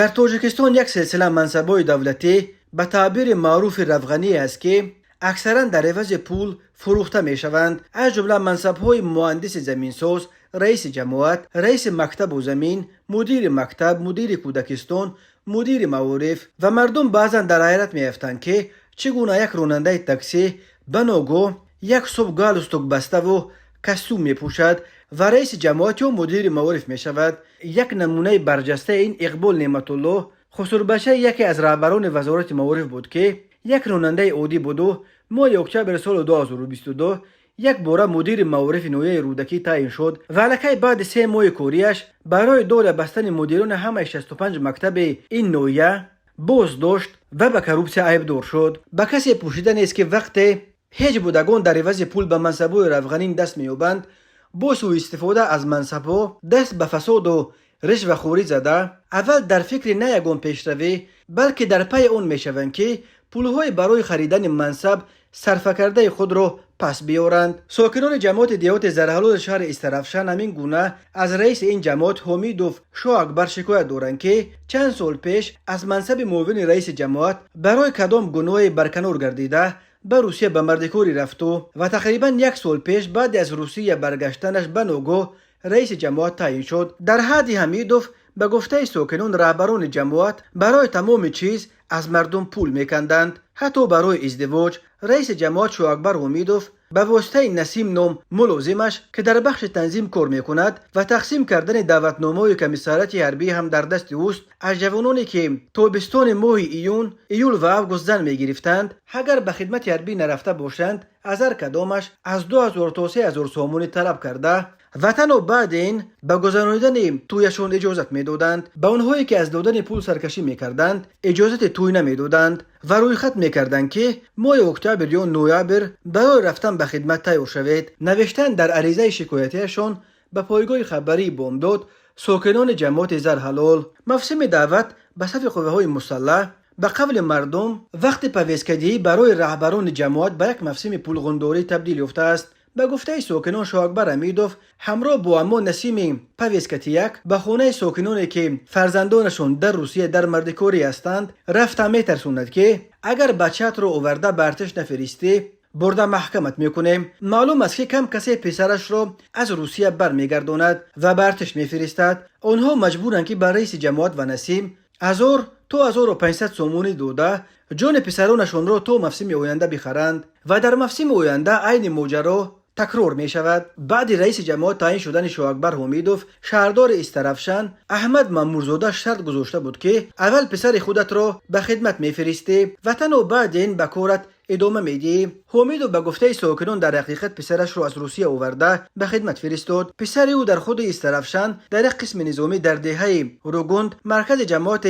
در تاجیکستان یک سلسله منصب‌های دولتی به تعبیر معروف رفغانی است که اکثرا در عوض پول فروخته می شوند. از جمله منصب‌های مهندس زمینساز، رئیس جماعت، رئیس مکتب و زمین، مدیر مکتب، مدیر کودکستان، مدیر معارف و مردم بعضا در حیرت می‌افتند که چگونه یک راننده تاکسی بناگو یک صبح گالستوک بسته و کاستوم می پوشد و رئیس جماعت و مدیر معارف می شود. یک نمونه برجسته این اقبال نعمت الله خسروبشه یکی از رهبران وزارت معارف بود که یک راننده عادی بود و ماه اکتبر سال 2022 یک بار مدیر معارف نویه رودکی تعیین شد و الکی بعد 3 ماه کوریش برای دور بستن مدیران همه 65 مکتب این نویه باز داشت و به کروپسی عیبدار شد. به کسی پوشیده نیست که وقتی هیچ بودگان در عوض پول به منصب‌های رفغانی دست می‌یابند، با سوء استفاده از منصب‌ها دست به فساد و رشوه‌خوری زده، اول در فکر نه یگان پیشروی بلکه در پی اون میشوند که پولهای برای خریدن منصب صرف کرده خود را پس بیارند. ساکنان جماعت دیهات زرحلال شهر استرافشان همین گونه از رئیس این جماعت حمیدوف شاه اکبر شکایت دارند که چند سال پیش از منصب معاون رئیس جماعت برای کدام گناه برکنار گردیده به روسیه به مردکوری رفت و تقریبا 1 سال پیش بعد از روسیه برگشتنش به نوگاه رئیس جماعت تعیین شد. در حد حمیدوف به گفته ساکنان رهبران جماعت برای تمام چیز از مردم پول میکندند، حتی برای ازدواج. رئیس جماعت شاه اکبر حمیدوف به واسطه نسیم نام ملازمش که در بخش تنظیم کار میکند و تقسیم کردن دعوتنامه‌های کمیساریات حربی هم در دست اوست، از جوانانی که تابستان ماه ایول و آگوست زن میگرفتند اگر به خدمت حربی نرفته باشند از هر کدامش از 2000 تا 3000 سومونی طلب کرده و تنها بعد این به گذرانیدن تویشان اجازت میدادند. به اونهایی که از دادن پول سرکشی میکردند اجازت توی نمیدادند و روی خط میکردند که ماه اکتبر یا نوامبر برای رفتن به خدمت تیار شوید. نوشتن در عریضه شکایتیشان به پایگاه خبری بامداد ساکنان جماعت زرحلال. موسم دعوت به صف قوه‌های مسلح به قول مردم وقت پویزکدی برای رهبران جماعت به یک موسم پولغنداری تبدیل یافته است. به گفته ساکنان شاه اکبر حمیدوف همراه با اما نسیم پویزکتیک به خانه ساکنانی که فرزندانشون در روسیه در مردکاری هستند رفته میترسوند که اگر بچت رو آورده به ارتش نفرستی برده محکمت میکنیم. معلوم است که کم کسی پسرش رو از روسیه برمیگرداند و به ارتش میفرستد. آنها مجبورند که به رئیس جماعت و نسیم 1000 تا 1500 سومونی داده جان پسرانشون رو تو موسم آینده بخرند و در موسم آینده عین ماجرا تکرار می شود. بعد رئیس جماعت تعیین شدن شاه اکبر حمیدوف شهردار استرافشان احمد مامورزاده شرط گذاشته بود که اول پسر خودت را به خدمت میفرستی و تنها بعد این به کارت ادامه میدی. حمیدوف به گفته ساکنان در حقیقت پسرش را از روسیه آورده به خدمت فرستاد. پسر او در خود استرافشان در یک قسم نظامی در دهه روگوند مرکز جماعت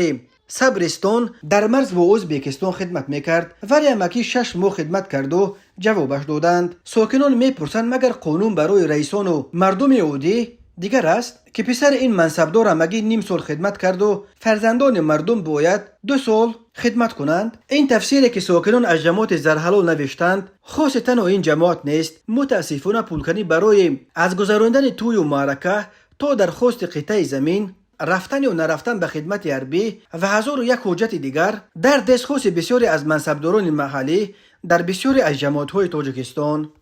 صبرستان در مرز با ازبکستان خدمت میکرد ولی امکی 6 ماه خدمت کرد و جوابش دادند. ساکنان میپرسند مگر قانون برای رئیسان و مردم عادی دیگر است که پسر این منصبدار امکی نیم سال خدمت کرد و فرزندان مردم باید 2 سال خدمت کنند؟ این تفسیری که ساکنان از جماعت زرحلال نوشتند خاص تنها این جماعت نیست. متاسفانه پولکنی برای از گذراندن توی و معرکه تا درخواست قطعه زمین، رفتن و نرفتن به خدمت حربی و 1001 حجت دیگر در دستخوش بسیاری از منصبداران محلی در بسیاری از جماعت‌های تاجیکستان